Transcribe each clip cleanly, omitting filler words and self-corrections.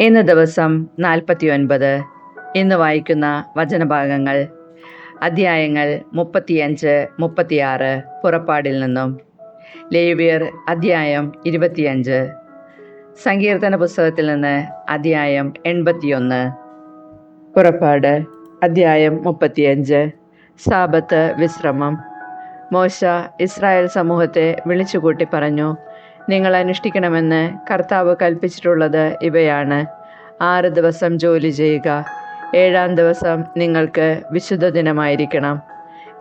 ഇന്ന് ദിവസം 49. ഇന്ന് വായിക്കുന്ന വചനഭാഗങ്ങൾ അധ്യായങ്ങൾ 35-36 പുറപ്പാടിൽ നിന്നും. ലേവ്യർ അധ്യായം 25. സങ്കീർത്തന പുസ്തകത്തിൽ നിന്ന് അധ്യായം 81. പുറപ്പാട് അധ്യായം 35. സാബത്ത് വിശ്രമം. മോശ ഇസ്രായേൽ സമൂഹത്തെ വിളിച്ചുകൂട്ടി പറഞ്ഞു, നിങ്ങൾ അനുഷ്ഠിക്കണമെന്ന് കർത്താവ് കൽപ്പിച്ചിട്ടുള്ളത് ഇവയാണ്. 6 ദിവസം ജോലി ചെയ്യുക, 7-ാം ദിവസം നിങ്ങൾക്ക് വിശുദ്ധ ദിനമായിരിക്കണം.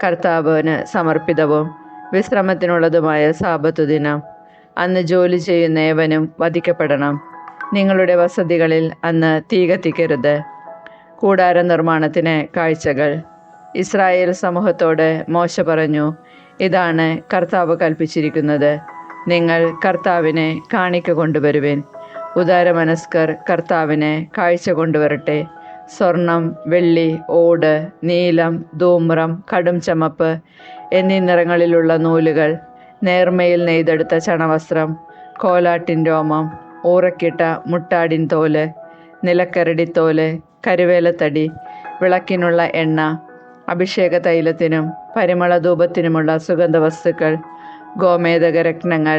കർത്താവിന് സമർപ്പിതവും വിശ്രമത്തിനുള്ളതുമായ സാബത്ത് ദിനം. അന്ന് ജോലി ചെയ്യുന്ന ഏവനും വധിക്കപ്പെടണം. നിങ്ങളുടെ വസതികളിൽ അന്ന് തീ കത്തിക്കരുത്. കൂടാര നിർമ്മാണത്തിന് കാഴ്ചകൾ. ഇസ്രായേൽ സമൂഹത്തോട് മോശ പറഞ്ഞു, ഇതാണ് കർത്താവ് കൽപ്പിച്ചിരിക്കുന്നത്. നിങ്ങൾ കർത്താവിനെ കാണിക്ക കൊണ്ടുവരുവിൻ. ഉദാരമനസ്കർ കർത്താവിനെ കാഴ്ച കൊണ്ടുവരട്ടെ. സ്വർണം, വെള്ളി, ഓട്, നീലം, ധൂമ്രം, കടും ചമപ്പ് എന്നീ നിറങ്ങളിലുള്ള നൂലുകൾ, നേർമയിൽ നെയ്തെടുത്ത ചണവസ്ത്രം, കോലാട്ടിൻ രോമം, ഊറക്കിട്ട മുട്ടാടിൻ തോല്, നിലക്കരടിത്തോല്, കരുവേലത്തടി, വിളക്കിനുള്ള എണ്ണ, അഭിഷേക തൈലത്തിനും പരിമളധൂപത്തിനുമുള്ള സുഗന്ധവസ്തുക്കൾ, ഗോമേതക രത്നങ്ങൾ,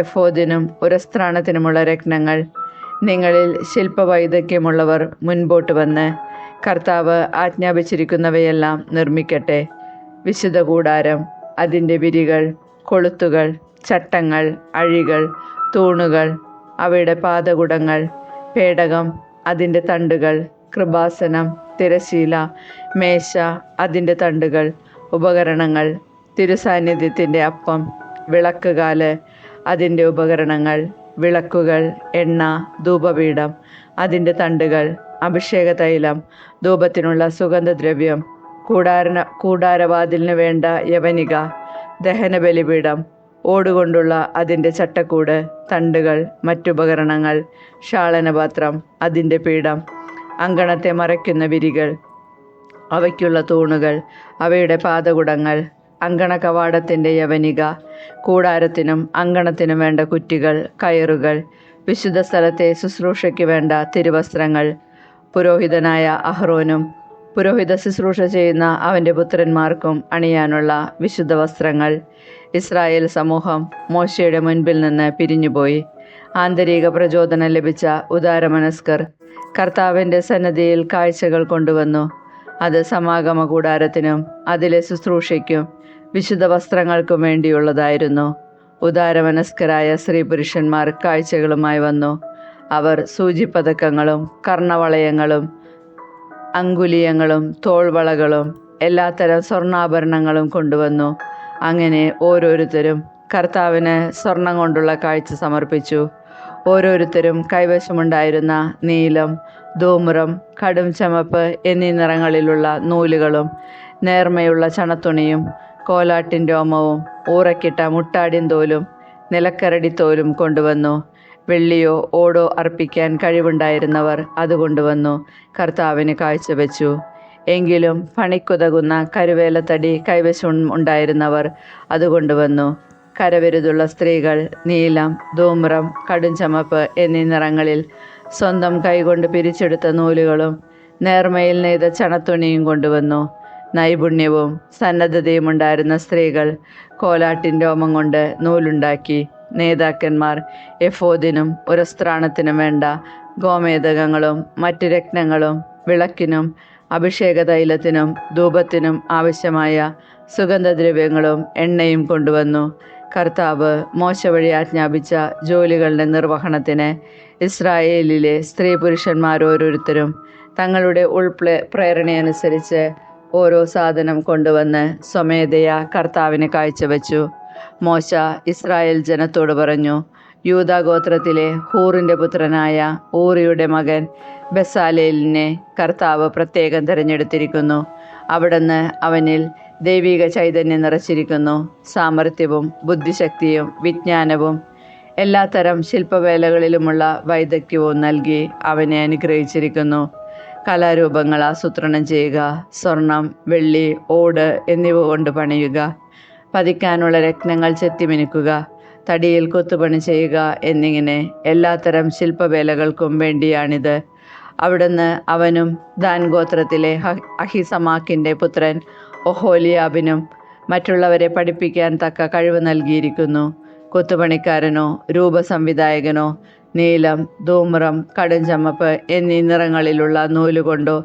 എഫോദിനും ഉരസ്ത്രാണത്തിനുമുള്ള രത്നങ്ങൾ. നിങ്ങളിൽ ശില്പവൈദഗ്ധ്യമുള്ളവർ മുൻപോട്ട് വന്ന് കർത്താവ് ആജ്ഞാപിച്ചിരിക്കുന്നവയെല്ലാം നിർമ്മിക്കട്ടെ. വിശുദ്ധ കൂടാരം, അതിൻ്റെ വിരികൾ, കൊളുത്തുകൾ, ചട്ടങ്ങൾ, അഴികൾ, തൂണുകൾ, അവയുടെ പാദകുടങ്ങൾ, പേടകം, അതിൻ്റെ തണ്ടുകൾ, കൃപാസനം, തിരശീല, മേശ, അതിൻ്റെ തണ്ടുകൾ, ഉപകരണങ്ങൾ, തിരുസാന്നിധ്യത്തിൻ്റെ അപ്പം, വിളക്കുകാല്, അതിൻ്റെ ഉപകരണങ്ങൾ, വിളക്കുകൾ, എണ്ണ, ധൂപപീഠം, അതിൻ്റെ തണ്ടുകൾ, അഭിഷേക തൈലം, ധൂപത്തിനുള്ള സുഗന്ധദ്രവ്യം, കൂടാരവാതിലിന് വേണ്ട യവനിക, ദഹനബലിപീഠം, ഓടുകൊണ്ടുള്ള അതിൻ്റെ ചട്ടക്കൂട്, തണ്ടുകൾ, മറ്റുപകരണങ്ങൾ, ക്ഷാളനപാത്രം, അതിൻ്റെ പീഠം, അങ്കണത്തെ മറയ്ക്കുന്ന വിരികൾ, അവയ്ക്കുള്ള തൂണുകൾ, അവയുടെ പാദകുടങ്ങൾ, അങ്കണ കവാടത്തിൻ്റെ യവനിക, കൂടാരത്തിനും അങ്കണത്തിനും വേണ്ട കുറ്റികൾ, കയറുകൾ, വിശുദ്ധ സ്ഥലത്തെ ശുശ്രൂഷയ്ക്ക് വേണ്ട തിരുവസ്ത്രങ്ങൾ, പുരോഹിതനായ അഹ്റോനും പുരോഹിത ശുശ്രൂഷ ചെയ്യുന്ന അവൻ്റെ പുത്രന്മാർക്കും അണിയാനുള്ള വിശുദ്ധ വസ്ത്രങ്ങൾ. ഇസ്രായേൽ സമൂഹം മോശയുടെ മുൻപിൽ നിന്ന് പിരിഞ്ഞുപോയി. ആന്തരിക പ്രചോദനം ലഭിച്ച ഉദാരമനസ്കർ കർത്താവിൻ്റെ സന്നദ്ധിയിൽ കാഴ്ചകൾ കൊണ്ടുവന്നു. അത് സമാഗമ കൂടാരത്തിനും അതിലെ ശുശ്രൂഷയ്ക്കും വിശുദ്ധ വസ്ത്രങ്ങൾക്കും വേണ്ടിയുള്ളതായിരുന്നു. ഉദാരമനസ്കരായ സ്ത്രീ പുരുഷന്മാർ കാഴ്ചകളുമായി വന്നു. അവർ സൂചിപ്പതക്കങ്ങളും കർണവളയങ്ങളും അങ്കുലീയങ്ങളും തോൾവളകളും എല്ലാത്തരം സ്വർണ്ണാഭരണങ്ങളും കൊണ്ടുവന്നു. അങ്ങനെ ഓരോരുത്തരും കർത്താവിന് സ്വർണം കൊണ്ടുള്ള കാഴ്ച സമർപ്പിച്ചു. ഓരോരുത്തരും കൈവശമുണ്ടായിരുന്ന നീലം, ധൂമ്രം, കടും ചമപ്പ് എന്നീ നിറങ്ങളിലുള്ള നൂലുകളും നേർമയുള്ള ചണത്തുണിയും കോലാട്ടിൻ രോമവും ഊറക്കിട്ട മുട്ടാടിൻ തോലും നിലക്കരടിത്തോലും കൊണ്ടുവന്നു. വെള്ളിയോ ഓടോ അർപ്പിക്കാൻ കഴിവുണ്ടായിരുന്നവർ അത് കൊണ്ടുവന്നു കർത്താവിന് കാഴ്ചവെച്ചു. എങ്കിലും പണിക്കുതകുന്ന കരുവേലത്തടി കൈവശം ഉണ്ടായിരുന്നവർ അത് കൊണ്ടുവന്നു. കരവിരുതുള്ള സ്ത്രീകൾ നീലം, ധൂമ്രം, കടും ചമപ്പ് എന്നീ നിറങ്ങളിൽ സ്വന്തം കൈകൊണ്ട് പിരിച്ചെടുത്ത നൂലുകളും നേർമയിൽ നെയ്ത ചണത്തുണിയും കൊണ്ടുവന്നു. നൈപുണ്യവും സന്നദ്ധതയും ഉണ്ടായിരുന്ന സ്ത്രീകൾ കോലാട്ടിൻ രോമം കൊണ്ട് നൂലുണ്ടാക്കി. നേതാക്കന്മാർ എഫോദിനും ഉരസ്ത്രാണത്തിനും വേണ്ട ഗോമേതകങ്ങളും മറ്റ് രത്നങ്ങളും വിളക്കിനും അഭിഷേക തൈലത്തിനും ധൂപത്തിനും ആവശ്യമായ സുഗന്ധദ്രവ്യങ്ങളും എണ്ണയും കൊണ്ടുവന്നു. കർത്താവ് മോശ വഴി ആജ്ഞാപിച്ച ജോലികളുടെ നിർവഹണത്തിന് ഇസ്രായേലിലെ സ്ത്രീ പുരുഷന്മാരോരോരുത്തരും തങ്ങളുടെ പ്രേരണയനുസരിച്ച് ഓരോ സാധനം കൊണ്ടുവന്ന് സ്വമേധയാ കർത്താവിന് കാഴ്ചവെച്ചു. മോശ ഇസ്രായേൽ ജനത്തോട് പറഞ്ഞു, യൂദാ ഗോത്രത്തിലെ ഹൂറിൻ്റെ പുത്രനായ ഊറിയുടെ മകൻ ബെസാലേലിനെ കർത്താവ് പ്രത്യേകം തിരഞ്ഞെടുത്തിരിക്കുന്നു. അവിടുന്ന് അവനിൽ ദൈവിക ചൈതന്യം നിറച്ചിരിക്കുന്നു. സാമർഥ്യവും ബുദ്ധിശക്തിയും വിജ്ഞാനവും എല്ലാത്തരം ശില്പവേലകളിലുമുള്ള വൈദഗ്ധ്യവും നൽകി അവനെ അനുഗ്രഹിച്ചിരിക്കുന്നു. കലാരൂപങ്ങൾ ആസൂത്രണം ചെയ്യുക, സ്വർണം, വെള്ളി, ഓട് എന്നിവ കൊണ്ട് പണിയുക, പതിക്കാനുള്ള രത്നങ്ങൾ ചെത്തിമിനുക്കുക, തടിയിൽ കൊത്തുപണി ചെയ്യുക എന്നിങ്ങനെ എല്ലാത്തരം ശില്പവേലകൾക്കും വേണ്ടിയാണിത്. അവിടുന്ന് അവനും ദാൻ ഗോത്രത്തിലെ അഹിസമാക്കിൻ്റെ പുത്രൻ ഒഹോലിയാബിനും മറ്റുള്ളവരെ പഠിപ്പിക്കാൻ തക്ക കഴിവ് നൽകിയിരിക്കുന്നു. കൊത്തുപണിക്കാരനോ രൂപസംവിധായകനോ നീലം, ധൂമ്രം, കടുംചമപ്പ് എന്നീ നിറങ്ങളിലുള്ള നൂലുകൊണ്ടോ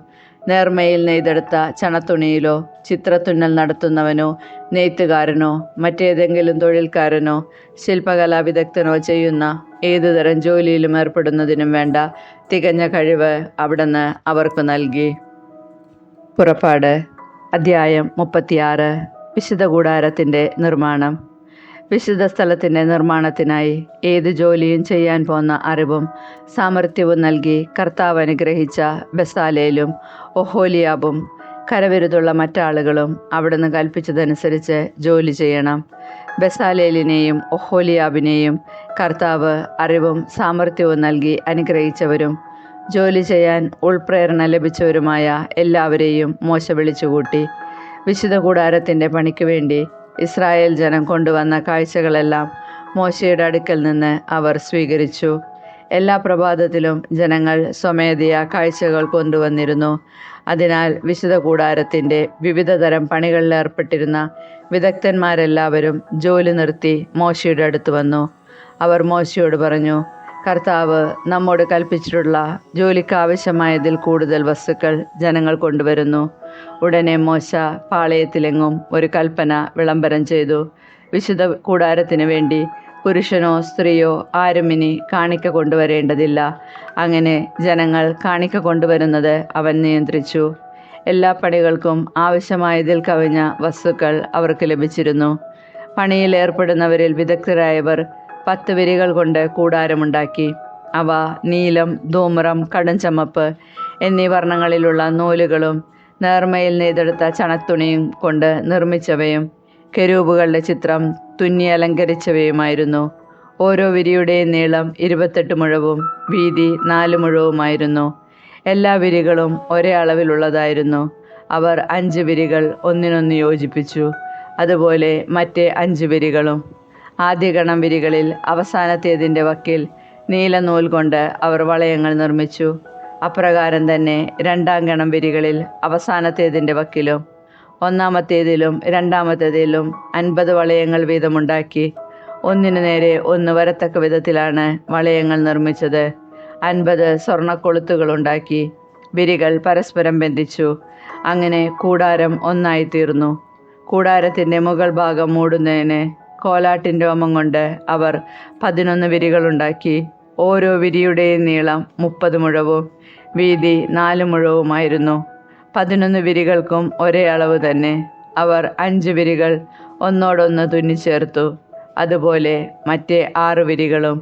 നേർമയിൽ നെയ്തെടുത്ത ചണത്തുണിയിലോ ചിത്രത്തുന്നൽ നടത്തുന്നവനോ നെയ്ത്തുകാരനോ മറ്റേതെങ്കിലും തൊഴിൽക്കാരനോ ശില്പകലാ വിദഗ്ധനോ ചെയ്യുന്ന ഏതുതരം ജോലിയിലും ഏർപ്പെടുന്നതിനും വേണ്ട തികഞ്ഞ കഴിവ് അവിടുന്ന് അവർക്ക് നൽകി. പുറപ്പാട് അധ്യായം 36. വിശുദ്ധ കൂടാരത്തിൻ്റെ നിർമ്മാണം. വിശുദ്ധ സ്ഥലത്തിൻ്റെ നിർമ്മാണത്തിനായി ഏത് ജോലിയും ചെയ്യാൻ പോന്ന അറിവും സാമർഥ്യവും നൽകി കർത്താവ് അനുഗ്രഹിച്ച ബെസാലേലും ഒഹോലിയാബും കരവിരുതുള്ള മറ്റാളുകളും അവിടുന്ന് കൽപ്പിച്ചതനുസരിച്ച് ജോലി ചെയ്യണം. ബെസാലേലിനെയും ഒഹോലിയാബിനെയും കർത്താവ് അറിവും സാമർഥ്യവും നൽകി അനുഗ്രഹിച്ചവരും ജോലി ചെയ്യാൻ ഉൾപ്രേരണ ലഭിച്ചവരുമായ എല്ലാവരെയും മോശ വിളിച്ചുകൂട്ടി. വിശുദ്ധ കൂടാരത്തിൻ്റെ പണിക്ക് വേണ്ടി ഇസ്രായേൽ ജനം കൊണ്ടുവന്ന കാഴ്ചകളെല്ലാം മോശയുടെ അടുക്കൽ നിന്ന് അവർ സ്വീകരിച്ചു. എല്ലാ പ്രഭാതത്തിലും ജനങ്ങൾ സ്വമേധയാ കാഴ്ചകൾ കൊണ്ടുവന്നിരുന്നു. അതിനാൽ വിശുദ്ധ കൂടാരത്തിൻ്റെ വിവിധ തരം പണികളിൽ ഏർപ്പെട്ടിരുന്ന വിദഗ്ധന്മാരെല്ലാവരും ജോലി നിർത്തി മോശയുടെ അടുത്ത് വന്നു. അവർ മോശയോട് പറഞ്ഞു, കർത്താവ് നമ്മോട് കൽപ്പിച്ചിട്ടുള്ള ജോലിക്കാവശ്യമായതിൽ കൂടുതൽ വസ്തുക്കൾ ജനങ്ങൾ കൊണ്ടുവരുന്നു. ഉടനെ മോശ പാളയത്തിലെങ്ങും ഒരു കൽപ്പന വിളംബരം ചെയ്തു. വിശുദ്ധ കൂടാരത്തിന് വേണ്ടി പുരുഷനോ സ്ത്രീയോ ആരും ഇനി കാണിക്ക കൊണ്ടുവരേണ്ടതില്ല. അങ്ങനെ ജനങ്ങൾ കാണിക്ക കൊണ്ടുവരുന്നത് അവൻ നിയന്ത്രിച്ചു. എല്ലാ പണികൾക്കും ആവശ്യമായതിൽ കവിഞ്ഞ വസ്തുക്കൾ അവർക്ക് ലഭിച്ചിരുന്നു. പണിയിൽ ഏർപ്പെടുന്നവരിൽ വിദഗ്ധരായവർ 10 വിരികൾ കൊണ്ട് കൂടാരമുണ്ടാക്കി. അവ നീലം, ധൂമ്രം, കടുംചമപ്പ് എന്നീ വർണ്ണങ്ങളിലുള്ള നൂലുകളും നേർമയിൽ നെയ്തെടുത്ത ചണത്തുണിയും കൊണ്ട് നിർമ്മിച്ചവയും കെരൂബുകളുടെ ചിത്രം തുന്നി അലങ്കരിച്ചവയുമായിരുന്നു. ഓരോ വിരിയുടെയും നീളം 28 മുഴവും വീതി 4 മുഴവുമായിരുന്നു. എല്ലാ വിരികളും ഒരേ അളവിലുള്ളതായിരുന്നു. അവർ 5 വിരികൾ ഒന്നിനൊന്ന് യോജിപ്പിച്ചു. അതുപോലെ മറ്റേ 5 വിരികളും. ആദ്യഗണം വിരികളിൽ അവസാനത്തേതിൻ്റെ വക്കിൽ നീലനൂൽ കൊണ്ട് അവർ വളയങ്ങൾ നിർമ്മിച്ചു. അപ്രകാരം തന്നെ രണ്ടാം ഗണം വിരികളിൽ അവസാനത്തേതിൻ്റെ വക്കിലും ഒന്നാമത്തേതിലും രണ്ടാമത്തേതിലും 50 വളയങ്ങൾ വീതമുണ്ടാക്കി. ഒന്നിനു നേരെ ഒന്ന് വരത്തക്ക വിധത്തിലാണ് വളയങ്ങൾ നിർമ്മിച്ചത്. 50 സ്വർണ്ണക്കൊളുത്തുകളുണ്ടാക്കി. വിരികൾ പരസ്പരം ബന്ധിച്ചു. അങ്ങനെ കൂടാരം ഒന്നായിത്തീർന്നു. കൂടാരത്തിൻ്റെ മുകൾ ഭാഗം മൂടുന്നതിന് കോലാട്ടിൻ രോമം കൊണ്ട് അവർ 11 വിരികളുണ്ടാക്കി. ഓരോ വിരിയുടെയും നീളം 30 മുഴവും വീതി 4 മുഴവുമായിരുന്നു. 11 വിരികൾക്കും ഒരേ അളവ് തന്നെ. അവർ 5 വിരികൾ ഒന്നോടൊന്ന് തുന്നിച്ചേർത്തു. അതുപോലെ മറ്റേ 6 വിരികളും.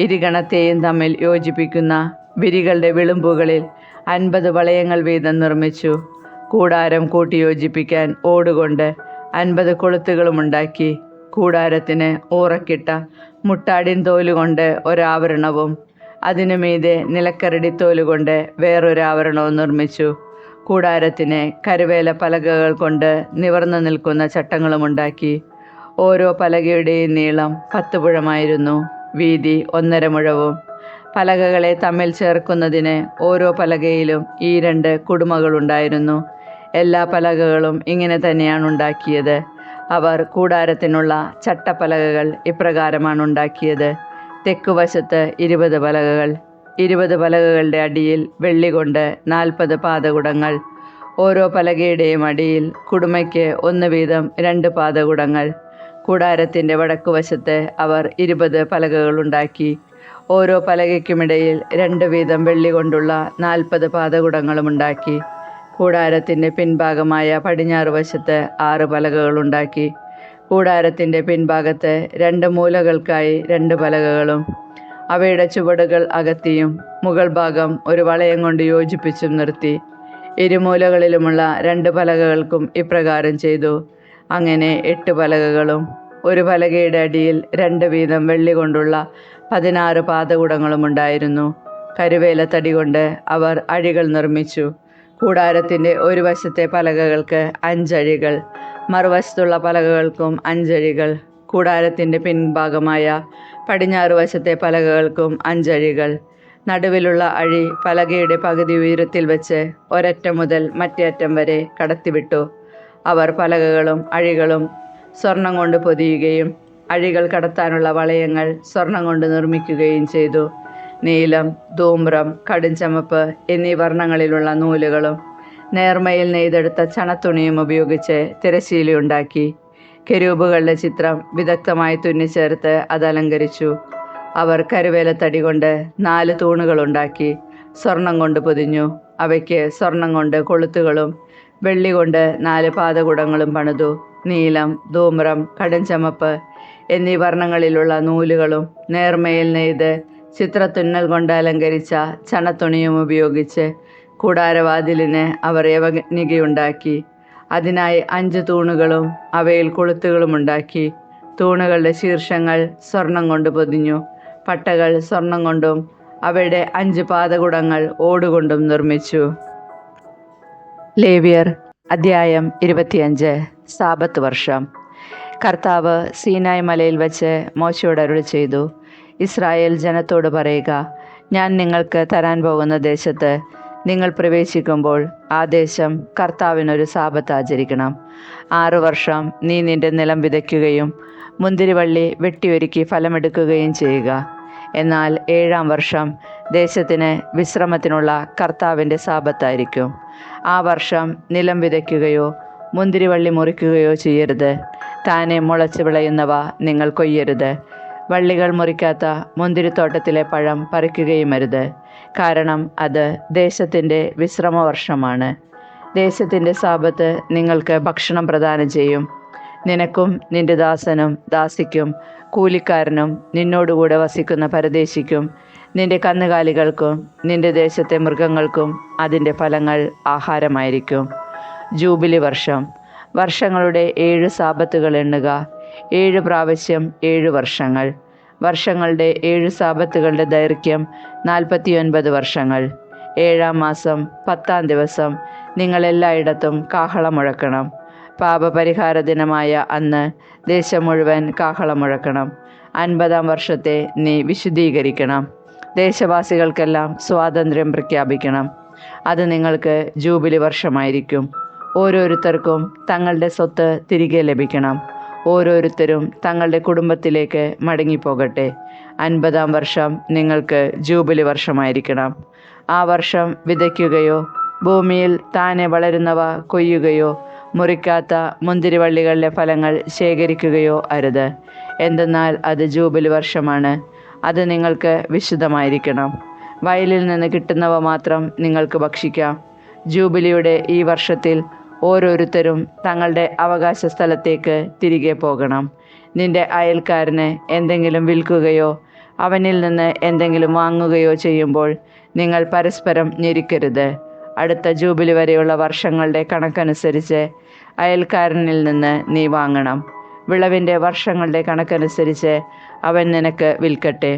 ഇരുഗണത്തെയും തമ്മിൽ യോജിപ്പിക്കുന്ന വിരികളുടെ വിളുമ്പുകളിൽ 50 വളയങ്ങൾ വീതം നിർമ്മിച്ചു. കൂടാരം കൂട്ടിയോജിപ്പിക്കാൻ ഓടുകൊണ്ട് 50 കൊളുത്തുകളുമുണ്ടാക്കി. കൂടാരത്തിന് ഊറക്കിട്ട മുട്ടാടിൻ തോലുകൊണ്ട് ഒരാവരണവും അതിനുമീതെ നിലക്കരടിത്തോലുകൊണ്ട് വേറൊരാവരണവും നിർമ്മിച്ചു. കൂടാരത്തിന് കരുവേല പലകകൾ കൊണ്ട് നിവർന്നു നിൽക്കുന്ന ചട്ടങ്ങളുമുണ്ടാക്കി. ഓരോ പലകയുടെയും നീളം 10 മുഴമായിരുന്നു, വീതി 1.5 മുഴവും. പലകകളെ തമ്മിൽ ചേർക്കുന്നതിന് ഓരോ പലകയിലും ഈ 2 കുടുമകളുണ്ടായിരുന്നു. എല്ലാ പലകകളും ഇങ്ങനെ തന്നെയാണ് ഉണ്ടാക്കിയത്. അവർ കൂടാരത്തിനുള്ള ചട്ടപ്പലകകൾ ഇപ്രകാരമാണ് ഉണ്ടാക്കിയത്. തെക്കുവശത്ത് 20 പലകകൾ, 20 പലകകളുടെ അടിയിൽ വെള്ളി കൊണ്ട് 40 പാദകുടങ്ങൾ. ഓരോ പലകയുടെയും അടിയിൽ കുടുമയ്ക്ക് 1 വീതം 2 പാദകുടങ്ങൾ. കൂടാരത്തിൻ്റെ വടക്കുവശത്ത് അവർ 20 പലകകളുണ്ടാക്കി. ഓരോ പലകയ്ക്കുമിടയിൽ 2 വീതം വെള്ളി കൊണ്ടുള്ള 40 പാദകുടങ്ങളുമുണ്ടാക്കി. കൂടാരത്തിൻ്റെ പിൻഭാഗമായ പടിഞ്ഞാറ് വശത്ത് 6 പലകകളുണ്ടാക്കി. കൂടാരത്തിൻ്റെ പിൻഭാഗത്ത് 2 മൂലകൾക്കായി 2 പലകകളും അവയുടെ ചുവടുകൾ അകത്തിയും മുകൾ ഭാഗം ഒരു വളയം കൊണ്ട് യോജിപ്പിച്ചും നിർത്തി. ഇരുമൂലകളിലുമുള്ള 2 പലകകൾക്കും ഇപ്രകാരം ചെയ്തു. അങ്ങനെ 8 പലകകളും. ഒരു പലകയുടെ അടിയിൽ 2 വീതം വെള്ളി കൊണ്ടുള്ള 16 പാദകുടങ്ങളും ഉണ്ടായിരുന്നു. കരുവേല തടി കൊണ്ട് അവർ അഴികൾ നിർമ്മിച്ചു. കൂടാരത്തിൻ്റെ ഒരു വശത്തെ പലകകൾക്ക് 5 അഴികൾ, മറുവശത്തുള്ള പലകകൾക്കും 5 അഴികൾ. കൂടാരത്തിൻ്റെ പിൻഭാഗമായ പടിഞ്ഞാറ് വശത്തെ പലകകൾക്കും 5 അഴികൾ. നടുവിലുള്ള അഴി പലകയുടെ പകുതി ഉയരത്തിൽ വെച്ച് ഒരറ്റം മുതൽ മറ്റേ അറ്റം വരെ കടത്തിവിട്ടു. അവർ പലകകളും അഴികളും സ്വർണം കൊണ്ട് പൊതിയുകയും അഴികൾ കടത്താനുള്ള വളയങ്ങൾ സ്വർണം കൊണ്ട് നിർമ്മിക്കുകയും ചെയ്തു. നീലം, ധൂമ്രം, കടുംചുമപ്പ് എന്നീ വർണ്ണങ്ങളിലുള്ള നൂലുകളും നേർമയിൽ നെയ്തെടുത്ത ചണത്തുണിയും ഉപയോഗിച്ച് തിരശ്ശീലയുണ്ടാക്കി. കെരൂബുകളുടെ ചിത്രം വിദഗ്ധമായി തുന്നിച്ചേർത്ത് അത് അലങ്കരിച്ചു. അവർ കരുവേലത്തടി കൊണ്ട് 4 തൂണുകളുണ്ടാക്കി സ്വർണം കൊണ്ട് പൊതിഞ്ഞു. അവയ്ക്ക് സ്വർണം കൊണ്ട് കൊളുത്തുകളും വെള്ളി കൊണ്ട് 4 പാദകുടങ്ങളും പണിതു. നീലം, ധൂമ്രം, കടുംചുമപ്പ് എന്നീ വർണ്ണങ്ങളിലുള്ള നൂലുകളും നേർമയിൽ നെയ്ത് ചിത്രത്തുന്നൽ കൊണ്ട് അലങ്കരിച്ച ചണത്തുണിയും ഉപയോഗിച്ച് കൂടാരവാതിലിന് അവർ യവനികയുണ്ടാക്കി. അതിനായി 5 തൂണുകളും അവയിൽ കൊളുത്തുകളും ഉണ്ടാക്കി. തൂണുകളുടെ ശീർഷങ്ങൾ സ്വർണം കൊണ്ട് പൊതിഞ്ഞു. പട്ടകൾ സ്വർണം കൊണ്ടും അവയുടെ 5 പാദകുടങ്ങൾ ഓടുകൊണ്ടും നിർമ്മിച്ചു. ലേവ്യർ അധ്യായം 25. സാബത്ത് വർഷം. കർത്താവ് സീനായ് മലയിൽ വച്ച് മോശയോട് അരുളി ചെയ്തു, ഇസ്രായേൽ ജനത്തോട് പറയുക, ഞാൻ നിങ്ങൾക്ക് തരാൻ പോകുന്ന ദേശത്ത് നിങ്ങൾ പ്രവേശിക്കുമ്പോൾ ആ ദേശം കർത്താവിനൊരു സാബത്ത് ആചരിക്കണം. 6 വർഷം നീ നിന്റെ നിലം വിതയ്ക്കുകയും മുന്തിരിവള്ളി വെട്ടിയൊരുക്കി ഫലമെടുക്കുകയും ചെയ്യുക. എന്നാൽ 7-ാം വർഷം ദേശത്തിന് വിശ്രമത്തിനുള്ള കർത്താവിൻ്റെ സാബത്തായിരിക്കും. ആ വർഷം നിലം വിതയ്ക്കുകയോ മുന്തിരിവള്ളി മുറിക്കുകയോ ചെയ്യരുത്. താനെ മുളച്ച് വിളയുന്നവ നിങ്ങൾ കൊയ്യരുത്. വള്ളികൾ മുറിക്കാത്ത മുന്തിരിത്തോട്ടത്തിലെ പഴം പറിക്കുകയും അരുത്. കാരണം അത് ദേശത്തിൻ്റെ വിശ്രമവർഷമാണ്. ദേശത്തിൻ്റെ സാബത്ത് നിങ്ങൾക്ക് ഭക്ഷണം പ്രദാനം ചെയ്യും. നിനക്കും നിന്റെ ദാസനും ദാസിക്കും കൂലിക്കാരനും നിന്നോടുകൂടെ വസിക്കുന്ന പരദേശിക്കും നിന്റെ കന്നുകാലികൾക്കും നിന്റെ ദേശത്തെ മൃഗങ്ങൾക്കും അതിൻ്റെ ഫലങ്ങൾ ആഹാരമായിരിക്കും. ജൂബിലി വർഷം. വർഷങ്ങളുടെ 7 സാബത്തുകൾ എണ്ണുക. 7 പ്രാവശ്യം 7 വർഷങ്ങൾ. വർഷങ്ങളുടെ 7 സാബത്തുകളുടെ ദൈർഘ്യം 49 വർഷങ്ങൾ. 7-ാം മാസം 10-ാം ദിവസം നിങ്ങൾ എല്ലായിടത്തും കാഹളം മുഴക്കണം. പാപപരിഹാര ദിനമായ അന്ന് ദേശം മുഴുവൻ കാഹളം മുഴക്കണം. 50-ാം വർഷത്തെ നീ വിശുദ്ധീകരിക്കണം. ദേശവാസികൾക്കെല്ലാം സ്വാതന്ത്ര്യം പ്രഖ്യാപിക്കണം. അത് നിങ്ങൾക്ക് ജൂബിലി വർഷമായിരിക്കും. ഓരോരുത്തർക്കും തങ്ങളുടെ സ്വത്ത് തിരികെ ലഭിക്കണം. ഓരോരുത്തരും തങ്ങളുടെ കുടുംബത്തിലേക്ക് മടങ്ങിപ്പോകട്ടെ. 50-ാം വർഷം നിങ്ങൾക്ക് ജൂബിലി വർഷമായിരിക്കണം. ആ വർഷം വിതയ്ക്കുകയോ ഭൂമിയിൽ താനെ വളരുന്നവ കൊയ്യുകയോ മുറിക്കാത്ത മുന്തിരിവള്ളികളിലെ ഫലങ്ങൾ ശേഖരിക്കുകയോ അരുത്. എന്തെന്നാൽ അത് ജൂബിലി വർഷമാണ്. അത് നിങ്ങൾക്ക് വിശുദ്ധമായിരിക്കണം. വയലിൽ നിന്ന് കിട്ടുന്നവ മാത്രം നിങ്ങൾക്ക് ഭക്ഷിക്കാം. ജൂബിലിയുടെ ഈ വർഷത്തിൽ ഓരോരുത്തരും തങ്ങളുടെ അവകാശ സ്ഥലത്തേക്ക് തിരികെ പോകണം. നിന്റെ അയൽക്കാരന് എന്തെങ്കിലും വിൽക്കുകയോ അവനിൽ നിന്ന് എന്തെങ്കിലും വാങ്ങുകയോ ചെയ്യുമ്പോൾ നിങ്ങൾ പരസ്പരം ഞെരുക്കരുത്. അടുത്ത ജൂബിലി വരെയുള്ള വർഷങ്ങളുടെ കണക്കനുസരിച്ച് അയൽക്കാരനിൽ നിന്ന് നീ വാങ്ങണം. വിളവിൻ്റെ വർഷങ്ങളുടെ കണക്കനുസരിച്ച് അവൻ നിനക്ക് വിൽക്കട്ടെ.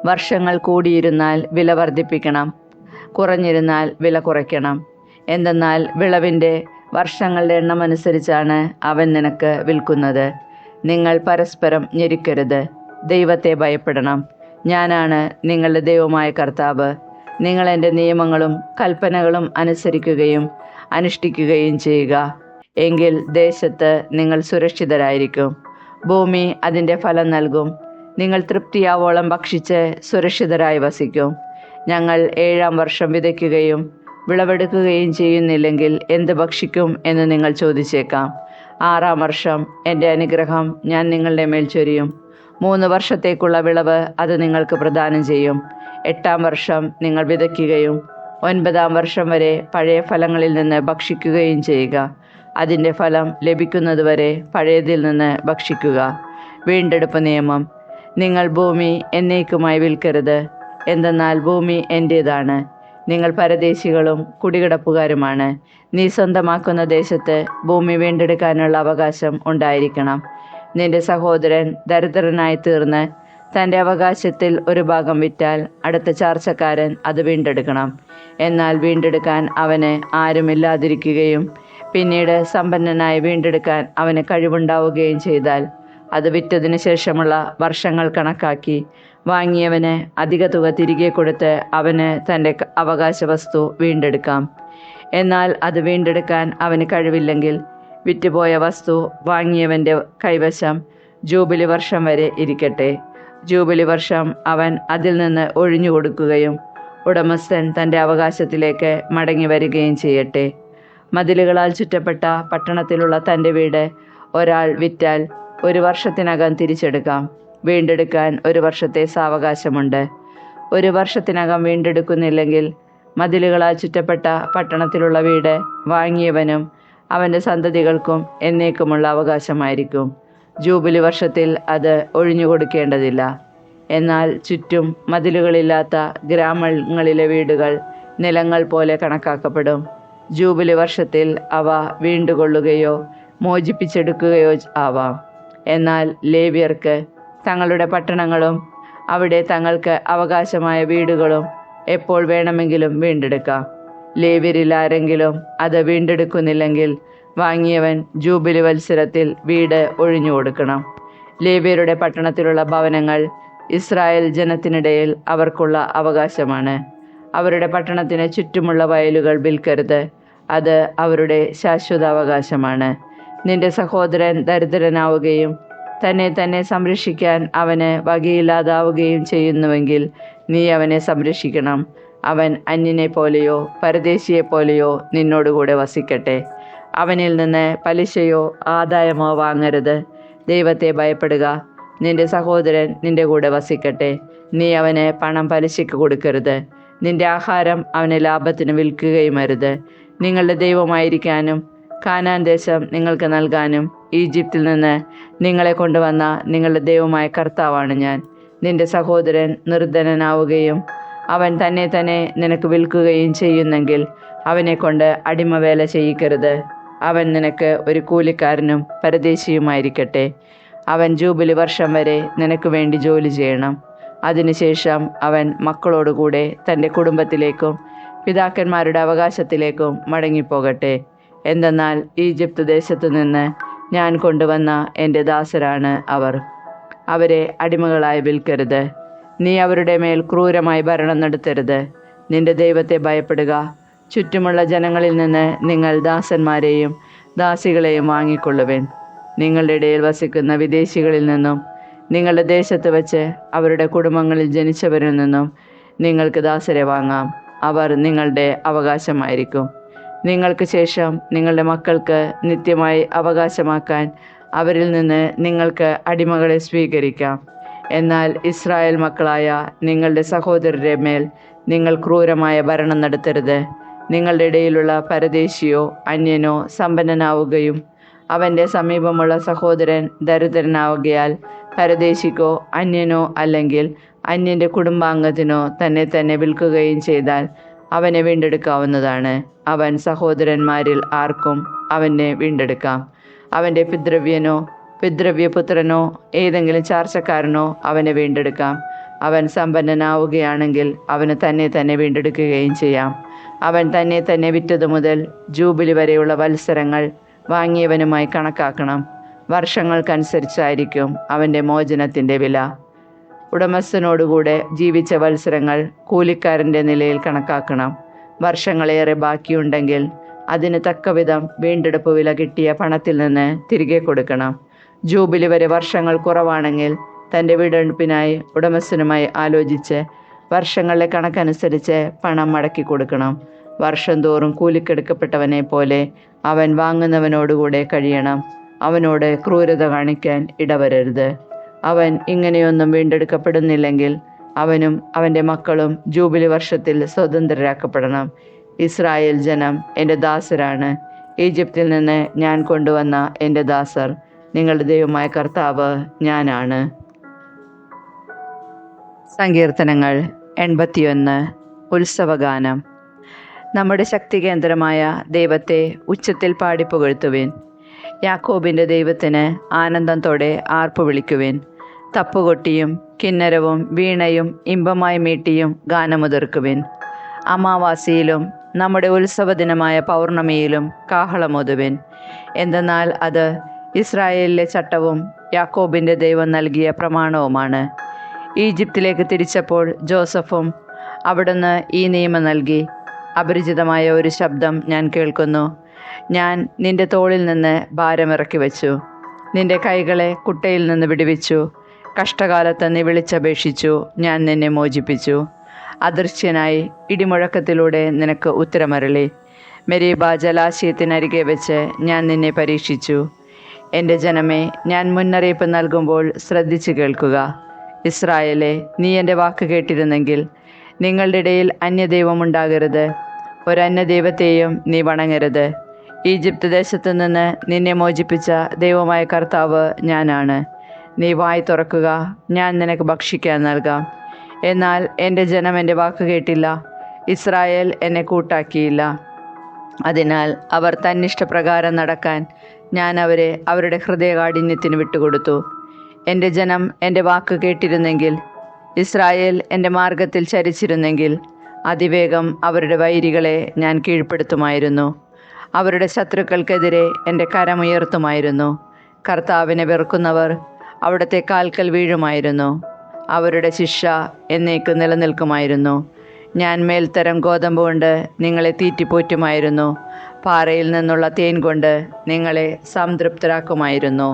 വർഷങ്ങൾ കൂടിയിരുന്നാൽ വില വർദ്ധിപ്പിക്കണം, കുറഞ്ഞിരുന്നാൽ വില കുറയ്ക്കണം. എന്തെന്നാൽ വിളവിൻ്റെ വർഷങ്ങളുടെ എണ്ണമനുസരിച്ചാണ് അവൻ നിനക്ക് വിൽക്കുന്നത്. നിങ്ങൾ പരസ്പരം ഞെരുക്കരുത്. ദൈവത്തെ ഭയപ്പെടണം. ഞാനാണ് നിങ്ങളുടെ ദൈവമായ കർത്താവ്. നിങ്ങൾ എൻ്റെ നിയമങ്ങളും കൽപ്പനകളും അനുസരിക്കുകയും അനുഷ്ഠിക്കുകയും ചെയ്യുക. എങ്കിൽ ദേശത്ത് നിങ്ങൾ സുരക്ഷിതരായിരിക്കും. ഭൂമി അതിൻ്റെ ഫലം നൽകും. നിങ്ങൾ തൃപ്തിയാവോളം ഭക്ഷിച്ച് സുരക്ഷിതരായി വസിക്കും. ഞങ്ങൾ 7-ാം വർഷം വിതയ്ക്കുകയും വിളവെടുക്കുകയും ചെയ്യുന്നില്ലെങ്കിൽ എന്ത് ഭക്ഷിക്കും എന്ന് നിങ്ങൾ ചോദിച്ചേക്കാം. 6-ാം വർഷം എൻ്റെ അനുഗ്രഹം ഞാൻ നിങ്ങളുടെ മേൽ ചൊരിയും. 3 വർഷത്തേക്കുള്ള വിളവ് അത് നിങ്ങൾക്ക് പ്രദാനം ചെയ്യും. 8-ാം വർഷം നിങ്ങൾ വിതയ്ക്കുകയും 9-ാം വർഷം വരെ പഴയ ഫലങ്ങളിൽ നിന്ന് ഭക്ഷിക്കുകയും ചെയ്യുക. അതിൻ്റെ ഫലം ലഭിക്കുന്നതുവരെ പഴയതിൽ നിന്ന് ഭക്ഷിക്കുക. വീണ്ടെടുപ്പ് നിയമം. നിങ്ങൾ ഭൂമി എന്നേക്കുമായി വിൽക്കരുത്. എന്തെന്നാൽ ഭൂമി എൻ്റേതാണ്. നിങ്ങൾ പരദേശികളും കുടികിടപ്പുകാരുമാണ്. നീ സ്വന്തമാക്കുന്ന ദേശത്ത് ഭൂമി വീണ്ടെടുക്കാനുള്ള അവകാശം ഉണ്ടായിരിക്കണം. നിന്റെ സഹോദരൻ ദരിദ്രനായി തീർന്ന് തൻ്റെ അവകാശത്തിൽ ഒരു ഭാഗം വിറ്റാൽ അടുത്ത ചാർച്ചക്കാരൻ അത് വീണ്ടെടുക്കണം. എന്നാൽ വീണ്ടെടുക്കാൻ അവന് ആരുമില്ലാതിരിക്കുകയും പിന്നീട് സമ്പന്നനായി വീണ്ടെടുക്കാൻ അവന് കഴിവുണ്ടാവുകയും ചെയ്താൽ അത് വിറ്റതിന് ശേഷമുള്ള വർഷങ്ങൾ കണക്കാക്കി വാങ്ങിയവന് അധിക തുക തിരികെ കൊടുത്ത് അവന് തൻ്റെ അവകാശ വസ്തു വീണ്ടെടുക്കാം. എന്നാൽ അത് വീണ്ടെടുക്കാൻ അവന് കഴിവില്ലെങ്കിൽ വിറ്റുപോയ വസ്തു വാങ്ങിയവൻ്റെ കൈവശം ജൂബിലി വർഷം വരെ ഇരിക്കട്ടെ. ജൂബിലി വർഷം അവൻ അതിൽ നിന്ന് ഒഴിഞ്ഞു കൊടുക്കുകയും ഉടമസ്ഥൻ തൻ്റെ അവകാശത്തിലേക്ക് മടങ്ങി വരികയും ചെയ്യട്ടെ. മതിലുകളാൽ ചുറ്റപ്പെട്ട പട്ടണത്തിലുള്ള തൻ്റെ വീട് ഒരാൾ വിറ്റാൽ 1 വർഷത്തിനകം തിരിച്ചെടുക്കാം. വീണ്ടെടുക്കാൻ 1 വർഷത്തെ സാവകാശമുണ്ട്. 1 വർഷത്തിനകം വീണ്ടെടുക്കുന്നില്ലെങ്കിൽ മതിലുകളാൽ ചുറ്റപ്പെട്ട പട്ടണത്തിലുള്ള വീട് വാങ്ങിയവനും അവൻ്റെ സന്തതികൾക്കും എന്നേക്കുമുള്ള അവകാശമായിരിക്കും. ജൂബിലി വർഷത്തിൽ അത് ഒഴിഞ്ഞുകൊടുക്കേണ്ടതില്ല. എന്നാൽ ചുറ്റും മതിലുകളില്ലാത്ത ഗ്രാമങ്ങളിലെ വീടുകൾ നിലങ്ങൾ പോലെ കണക്കാക്കപ്പെടും. ജൂബിലി വർഷത്തിൽ അവ വീണ്ടുകൊള്ളുകയോ മോചിപ്പിച്ചെടുക്കുകയോ ആവാം. എന്നാൽ ലേവ്യർക്ക് തങ്ങളുടെ പട്ടണങ്ങളും അവിടെ തങ്ങൾക്ക് അവകാശമായ വീടുകളും എപ്പോൾ വേണമെങ്കിലും വീണ്ടെടുക്കാം. ലേവ്യരിൽ ആരെങ്കിലും അത് വീണ്ടെടുക്കുന്നില്ലെങ്കിൽ വാങ്ങിയവൻ ജൂബിലി വത്സരത്തിൽ വീട് ഒഴിഞ്ഞു കൊടുക്കണം. ലേവ്യരുടെ പട്ടണത്തിലുള്ള ഭവനങ്ങൾ ഇസ്രായേൽ ജനത്തിനിടയിൽ അവർക്കുള്ള അവകാശമാണ്. അവരുടെ പട്ടണത്തിന് ചുറ്റുമുള്ള വയലുകൾ വിൽക്കരുത്. അത് അവരുടെ ശാശ്വതാവകാശമാണ്. നിന്റെ സഹോദരൻ ദരിദ്രനാവുകയും തന്നെ സംരക്ഷിക്കാൻ അവന് വകയില്ലാതാവുകയും ചെയ്യുന്നുവെങ്കിൽ നീ അവനെ സംരക്ഷിക്കണം. അവൻ അന്യനെ പോലെയോ പരദേശിയെ പോലെയോ നിന്നോടുകൂടെ വസിക്കട്ടെ. അവനിൽ നിന്ന് പലിശയോ ആദായമോ വാങ്ങരുത്. ദൈവത്തെ ഭയപ്പെടുക. നിന്റെ സഹോദരൻ നിന്റെ കൂടെ വസിക്കട്ടെ. നീ അവന് പണം പലിശയ്ക്ക് കൊടുക്കരുത്. നിന്റെ ആഹാരം അവന് ലാഭത്തിന് വിൽക്കുകയും അരുത്. നിങ്ങളുടെ ദൈവമായിരിക്കാനും കാനാൻ ദേശം നിങ്ങൾക്ക് നൽകാനും ഈജിപ്തിൽ നിന്ന് നിങ്ങളെ കൊണ്ടുവന്ന നിങ്ങളുടെ ദൈവമായ കർത്താവാണ് ഞാൻ. നിന്റെ സഹോദരൻ നിർധനനാവുകയും അവൻ തന്നെ നിനക്ക് വിൽക്കുകയും ചെയ്യുന്നെങ്കിൽ അവനെ കൊണ്ട് അടിമവേല ചെയ്യിക്കരുത്. അവൻ നിനക്ക് ഒരു കൂലിക്കാരനും പരദേശിയുമായിരിക്കട്ടെ. അവൻ ജൂബിലി വർഷം വരെ നിനക്ക് വേണ്ടി ജോലി ചെയ്യണം. അതിനുശേഷം അവൻ മക്കളോടുകൂടെ തൻ്റെ കുടുംബത്തിലേക്കും പിതാക്കന്മാരുടെ അവകാശത്തിലേക്കും മടങ്ങിപ്പോകട്ടെ. എന്തെന്നാൽ ഈജിപ്ത് ദേശത്തു നിന്ന് ഞാൻ കൊണ്ടുവന്ന എൻ്റെ ദാസരാണ് അവർ. അവരെ അടിമകളായി വിൽക്കരുത്. നീ അവരുടെ മേൽ ക്രൂരമായി ഭരണം നടത്തരുത്. നിന്റെ ദൈവത്തെ ഭയപ്പെടുക. ചുറ്റുമുള്ള ജനങ്ങളിൽ നിന്ന് നിങ്ങൾ ദാസന്മാരെയും ദാസികളെയും വാങ്ങിക്കൊള്ളുവിൻ. നിങ്ങളുടെ ഇടയിൽ വസിക്കുന്ന വിദേശികളിൽ നിന്നും നിങ്ങളുടെ ദേശത്ത് വച്ച് അവരുടെ കുടുംബങ്ങളിൽ ജനിച്ചവരിൽ നിന്നും നിങ്ങൾക്ക് ദാസരെ വാങ്ങാം. അവർ നിങ്ങളുടെ അവകാശമായിരിക്കും. നിങ്ങൾക്ക് ശേഷം നിങ്ങളുടെ മക്കൾക്ക് നിത്യമായി അവകാശമാക്കാൻ അവരിൽ നിന്ന് നിങ്ങൾക്ക് അടിമകളെ സ്വീകരിക്കാം. എന്നാൽ ഇസ്രായേൽ മക്കളായ നിങ്ങളുടെ സഹോദരരുടെ മേൽ നിങ്ങൾ ക്രൂരമായ ഭരണം നടത്തരുത്. നിങ്ങളുടെ ഇടയിലുള്ള പരദേശിയോ അന്യനോ സമ്പന്നനാവുകയും അവൻ്റെ സമീപമുള്ള സഹോദരൻ ദരിദ്രനാവുകയാൽ പരദേശിക്കോ അന്യനോ അല്ലെങ്കിൽ അന്യൻ്റെ കുടുംബാംഗത്തിനോ തന്നെ വിൽക്കുകയും ചെയ്താൽ അവനെ വീണ്ടെടുക്കാവുന്നതാണ്. അവൻ സഹോദരന്മാരിൽ ആർക്കും അവനെ വീണ്ടെടുക്കാം. അവൻ്റെ പിതൃവ്യനോ പിതൃവ്യപുത്രനോ ഏതെങ്കിലും ചാർച്ചക്കാരനോ അവനെ വീണ്ടെടുക്കാം. അവൻ സമ്പന്നനാവുകയാണെങ്കിൽ അവന് തന്നെ വീണ്ടെടുക്കുകയും ചെയ്യാം. അവൻ തന്നെ വിറ്റതു മുതൽ ജൂബിലി വരെയുള്ള വത്സരങ്ങൾ വാങ്ങിയവനുമായി കണക്കാക്കണം. വർഷങ്ങൾക്കനുസരിച്ചായിരിക്കും അവൻ്റെ മോചനത്തിൻ്റെ വില. ഉടമസ്ഥനോടുകൂടെ ജീവിച്ച വത്സരങ്ങൾ കൂലിക്കാരൻ്റെ നിലയിൽ കണക്കാക്കണം. വർഷങ്ങളേറെ ബാക്കിയുണ്ടെങ്കിൽ അതിന് തക്കവിധം വീണ്ടെടുപ്പ് വില കിട്ടിയ പണത്തിൽ നിന്ന് തിരികെ കൊടുക്കണം. ജൂബിലി വരെ വർഷങ്ങൾ കുറവാണെങ്കിൽ തൻ്റെ വീണ്ടെടുപ്പിനായി ഉടമസ്ഥനുമായി ആലോചിച്ച് വർഷങ്ങളിലെ കണക്കനുസരിച്ച് പണം മടക്കി കൊടുക്കണം. വർഷം തോറും കൂലിക്കെടുക്കപ്പെട്ടവനെ പോലെ അവൻ വാങ്ങുന്നവനോടുകൂടെ കഴിയണം. അവനോട് ക്രൂരത കാണിക്കാൻ ഇടവരരുത്. അവൻ ഇങ്ങനെയൊന്നും വീണ്ടെടുക്കപ്പെടുന്നില്ലെങ്കിൽ അവനും അവൻ്റെ മക്കളും ജൂബിലി വർഷത്തിൽ സ്വതന്ത്രരാക്കപ്പെടണം. ഇസ്രായേൽ ജനം എൻ്റെ ദാസരാണ്. ഈജിപ്തിൽ നിന്ന് ഞാൻ കൊണ്ടുവന്ന എൻ്റെ ദാസർ. നിങ്ങളുടെ ദൈവമായ കർത്താവ് ഞാനാണ്. സങ്കീർത്തനങ്ങൾ 81. ഉത്സവഗാനം. നമ്മുടെ ശക്തി കേന്ദ്രമായ ദൈവത്തെ ഉച്ചത്തിൽ പാടിപ്പുകഴ്ത്തുവിൻ. യാക്കോബിൻ്റെ ദൈവത്തിന് ആനന്ദത്തോടെ ആർപ്പു വിളിക്കുവിൻ. തപ്പുകൊട്ടിയും കിന്നരവും വീണയും ഇമ്പമായി മീട്ടിയും ഗാനമുതിർക്കുവിൻ. അമാവാസിയിലും നമ്മുടെ ഉത്സവദിനമായ പൗർണമിയിലും കാഹളമോതുവിൻ. എന്തെന്നാൽ അത് ഇസ്രായേലിലെ ചട്ടവും യാക്കോബിൻ്റെ ദൈവം നൽകിയ പ്രമാണവുമാണ്. ഈജിപ്തിലേക്ക് തിരിച്ചപ്പോൾ ജോസഫും അവിടുന്ന് ഈ നിയമം നൽകി. അപരിചിതമായ ഒരു ശബ്ദം ഞാൻ കേൾക്കുന്നു. ഞാൻ നിന്റെ തോളിൽ നിന്ന് ഭാരമിറക്കി വച്ചു. നിന്റെ കൈകളെ കുട്ടയിൽ നിന്ന് വിടുവിച്ചു. കഷ്ടകാലത്ത് നീ വിളിച്ചപേക്ഷിച്ചു, ഞാൻ നിന്നെ മോചിപ്പിച്ചു. അദൃശ്യനായി ഇടിമുഴക്കത്തിലൂടെ നിനക്ക് ഉത്തരമരളി. മെരീബ ജലാശയത്തിനരികെ വെച്ച് ഞാൻ നിന്നെ പരീക്ഷിച്ചു. എൻ്റെ ജനമേ, ഞാൻ മുന്നറിയിപ്പ് നൽകുമ്പോൾ ശ്രദ്ധിച്ചു കേൾക്കുക. ഇസ്രായേലേ, നീ എൻ്റെ വാക്ക് കേട്ടിരുന്നെങ്കിൽ. നിങ്ങളുടെ ഇടയിൽ അന്യദൈവമുണ്ടാകരുത്. ഒരന്യദൈവത്തെയും നീ വണങ്ങരുത്. ഈജിപ്ത് ദേശത്തു നിന്ന് നിന്നെ മോചിപ്പിച്ച ദൈവമായ കർത്താവ് ഞാനാണ്. നീ വായി തുറക്കുക, ഞാൻ നിനക്ക് ഭക്ഷിക്കാൻ നൽകാം. എന്നാൽ എൻ്റെ ജനം എൻ്റെ വാക്ക് കേട്ടില്ല, ഇസ്രായേൽ എന്നെ കൂട്ടാക്കിയില്ല. അതിനാൽ അവർ തന്നിഷ്ടപ്രകാരം നടക്കാൻ ഞാൻ അവരെ അവരുടെ ഹൃദയകാഠിന്യത്തിന് വിട്ടുകൊടുത്തു. എൻ്റെ ജനം എൻ്റെ വാക്ക് കേട്ടിരുന്നെങ്കിൽ, ഇസ്രായേൽ എൻ്റെ മാർഗത്തിൽ ചരിച്ചിരുന്നെങ്കിൽ, അതിവേഗം അവരുടെ വൈരികളെ ഞാൻ കീഴ്പ്പെടുത്തുമായിരുന്നു. അവരുടെ ശത്രുക്കൾക്കെതിരെ എൻ്റെ കരമുയർത്തുമായിരുന്നു. കർത്താവിനെ വെറുക്കുന്നവർ അവിടുത്തെ കാൽക്കൽ വീഴുമായിരുന്നു. അവരുടെ ശിക്ഷ എന്നേക്ക് നിലനിൽക്കുമായിരുന്നു. ഞാൻ മേൽത്തരം ഗോതമ്പ് കൊണ്ട് നിങ്ങളെ തീറ്റിപ്പോറ്റുമായിരുന്നു. പാറയിൽ നിന്നുള്ള തേൻ കൊണ്ട് നിങ്ങളെ സംതൃപ്തരാക്കുമായിരുന്നു.